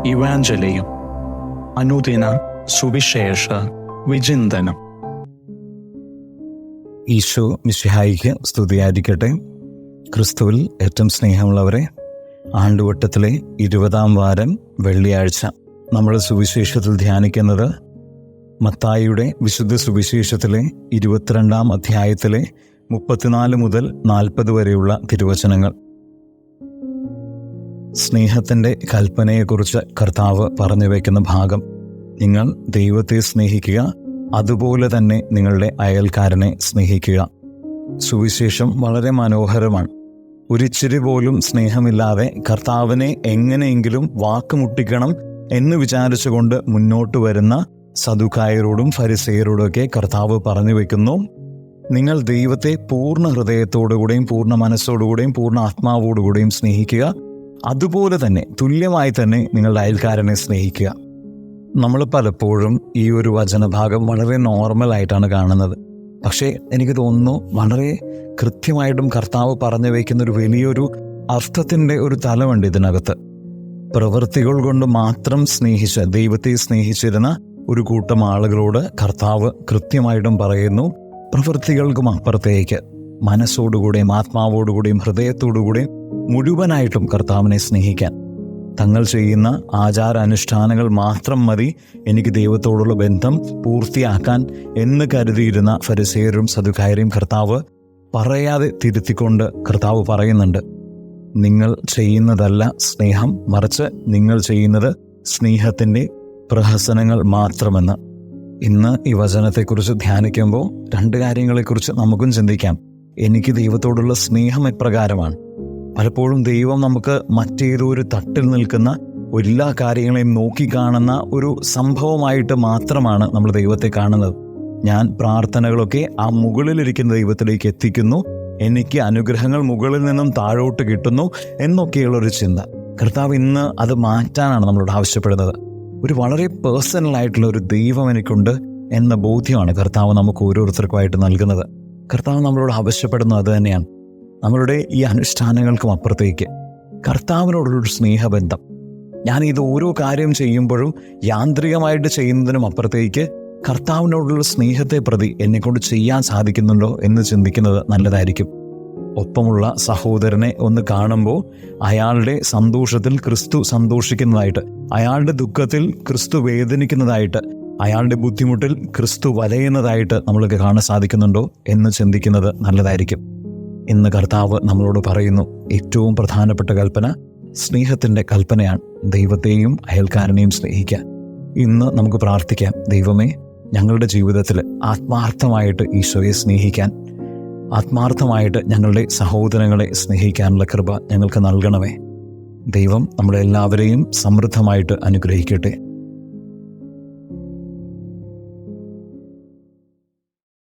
ഇവാഞ്ചലിയും അനുദിന സുവിശേഷ വിചിന്തനം. ഈശോ മിശിഹായിക്ക് സ്തുതിയായിരിക്കട്ടെ. ക്രിസ്തുവിൽ ഏറ്റവും സ്നേഹമുള്ളവരെ, ആണ്ടുവട്ടത്തിലെ 20-ാം വാരം വെള്ളിയാഴ്ച നമ്മൾ സുവിശേഷത്തിൽ ധ്യാനിക്കുന്നത് മത്തായിയുടെ വിശുദ്ധ സുവിശേഷത്തിലെ 22-ാം അധ്യായത്തിലെ 34 മുതൽ 40 വരെയുള്ള തിരുവചനങ്ങൾ. സ്നേഹത്തിൻ്റെ കൽപ്പനയെക്കുറിച്ച് കർത്താവ് പറഞ്ഞു വയ്ക്കുന്ന ഭാഗം: നിങ്ങൾ ദൈവത്തെ സ്നേഹിക്കുക, അതുപോലെ തന്നെ നിങ്ങളുടെ അയൽക്കാരനെ സ്നേഹിക്കുക. സുവിശേഷം വളരെ മനോഹരമാണ്. ഒരിച്ചിരി പോലും സ്നേഹമില്ലാതെ കർത്താവിനെ എങ്ങനെയെങ്കിലും വാക്കുമുട്ടിക്കണം എന്ന് വിചാരിച്ചുകൊണ്ട് മുന്നോട്ട് വരുന്ന സദുക്കായരോടും ഫരിസേയരോടൊക്കെ കർത്താവ് പറഞ്ഞു വയ്ക്കുന്നു, നിങ്ങൾ ദൈവത്തെ പൂർണ്ണ ഹൃദയത്തോടുകൂടെയും പൂർണ്ണ മനസ്സോടുകൂടെയും പൂർണ്ണ ആത്മാവോടുകൂടെയും സ്നേഹിക്കുക, അതുപോലെ തന്നെ തുല്യമായി തന്നെ നിങ്ങളുടെ അയൽക്കാരനെ സ്നേഹിക്കുക. നമ്മൾ പലപ്പോഴും ഈ ഒരു വചനഭാഗം വളരെ നോർമലായിട്ടാണ് കാണുന്നത്. പക്ഷേ എനിക്ക് തോന്നുന്നു വളരെ കൃത്യമായിട്ടും കർത്താവ് പറഞ്ഞു വയ്ക്കുന്ന ഒരു വലിയൊരു അർത്ഥത്തിൻ്റെ ഒരു തലമുണ്ട് ഇതിനകത്ത്. പ്രവൃത്തികൾ കൊണ്ട് മാത്രം സ്നേഹിച്ച് ദൈവത്തെ സ്നേഹിച്ചിരുന്ന ഒരു കൂട്ടം ആളുകളോട് കർത്താവ് കൃത്യമായിട്ടും പറയുന്നു, പ്രവൃത്തികൾക്കും അപ്പുറത്തേക്ക് മനസ്സോടുകൂടെയും ആത്മാവോടുകൂടെയും ഹൃദയത്തോടുകൂടെയും മുഴുവനായിട്ടും കർത്താവിനെ സ്നേഹിക്കാൻ, തങ്ങൾ ചെയ്യുന്ന ആചാരാനുഷ്ഠാനങ്ങൾ മാത്രം മതി എനിക്ക് ദൈവത്തോടുള്ള ബന്ധം പൂർത്തിയാക്കാൻ എന്ന് കരുതിയിരുന്ന ഫരിസേയരും സദുക്കായരെയും കർത്താവ് പറയാതെ തിരുത്തിക്കൊണ്ട് കർത്താവ് പറയുന്നുണ്ട്, നിങ്ങൾ ചെയ്യുന്നതല്ല സ്നേഹം, മറിച്ച് നിങ്ങൾ ചെയ്യുന്നത് സ്നേഹത്തിൻ്റെ പ്രഹസനങ്ങൾ മാത്രമെന്ന്. ഇന്ന് ഈ വചനത്തെക്കുറിച്ച് ധ്യാനിക്കുമ്പോൾ 2 കാര്യങ്ങളെക്കുറിച്ച് നമുക്കും ചിന്തിക്കാം. എനിക്ക് ദൈവത്തോടുള്ള സ്നേഹം എപ്രകാരമാണ്? പലപ്പോഴും ദൈവം നമുക്ക് മറ്റേതോ ഒരു തട്ടിൽ നിൽക്കുന്ന എല്ലാ കാര്യങ്ങളെയും നോക്കിക്കാണുന്ന ഒരു സംഭവമായിട്ട് മാത്രമാണ് നമ്മൾ ദൈവത്തെ കാണുന്നത്. ഞാൻ പ്രാർത്ഥനകളൊക്കെ ആ മുകളിലിരിക്കുന്ന ദൈവത്തിലേക്ക് എത്തിക്കുന്നു, എനിക്ക് അനുഗ്രഹങ്ങൾ മുകളിൽ നിന്നും താഴോട്ട് കിട്ടുന്നു എന്നൊക്കെയുള്ളൊരു ചിന്ത. കർത്താവ് ഇന്ന് അത് മാറ്റാനാണ് നമ്മളോട് ആവശ്യപ്പെടുന്നത്. ഒരു വളരെ പേഴ്സണലായിട്ടുള്ള ഒരു ദൈവം എനിക്കുണ്ട് എന്ന ബോധ്യമാണ് കർത്താവ് നമുക്ക് ഓരോരുത്തർക്കുമായിട്ട് നൽകുന്നത്. കർത്താവ് നമ്മളോട് ആവശ്യപ്പെടുന്നത് അത് തന്നെയാണ്. നമ്മളുടെ ഈ അനുഷ്ഠാനങ്ങൾക്കും അപ്പുറത്തേക്ക് കർത്താവിനോടുള്ളൊരു സ്നേഹബന്ധം. ഞാൻ ഇത് ഓരോ കാര്യം ചെയ്യുമ്പോഴും യാന്ത്രികമായിട്ട് ചെയ്യുന്നതിനും അപ്പുറത്തേക്ക് കർത്താവിനോടുള്ള സ്നേഹത്തെ പ്രതി എന്നെക്കൊണ്ട് ചെയ്യാൻ സാധിക്കുന്നുണ്ടോ എന്ന് ചിന്തിക്കുന്നത് നല്ലതായിരിക്കും. ഒപ്പമുള്ള സഹോദരനെ ഒന്ന് കാണുമ്പോൾ അയാളുടെ സന്തോഷത്തിൽ ക്രിസ്തു സന്തോഷിക്കുന്നതായിട്ട്, അയാളുടെ ദുഃഖത്തിൽ ക്രിസ്തു വേദനിക്കുന്നതായിട്ട്, അയാളുടെ ബുദ്ധിമുട്ടിൽ ക്രിസ്തു വലയുന്നതായിട്ട് നമ്മൾക്ക് കാണാൻ സാധിക്കുന്നുണ്ടോ എന്ന് ചിന്തിക്കുന്നത് നല്ലതായിരിക്കും. ഇന്ന് കർത്താവ് നമ്മളോട് പറയുന്നു, ഏറ്റവും പ്രധാനപ്പെട്ട കൽപ്പന സ്നേഹത്തിൻ്റെ കൽപ്പനയാണ്. ദൈവത്തെയും അയൽക്കാരനെയും സ്നേഹിക്കാൻ. ഇന്ന് നമുക്ക് പ്രാർത്ഥിക്കാം, ദൈവമേ, ഞങ്ങളുടെ ജീവിതത്തിൽ ആത്മാർത്ഥമായിട്ട് ഈശോയെ സ്നേഹിക്കാൻ, ആത്മാർത്ഥമായിട്ട് ഞങ്ങളുടെ സഹോദരങ്ങളെ സ്നേഹിക്കാനുള്ള കൃപ ഞങ്ങൾക്ക് നൽകണമേ. ദൈവം നമ്മളെല്ലാവരെയും സമൃദ്ധമായിട്ട് അനുഗ്രഹിക്കട്ടെ.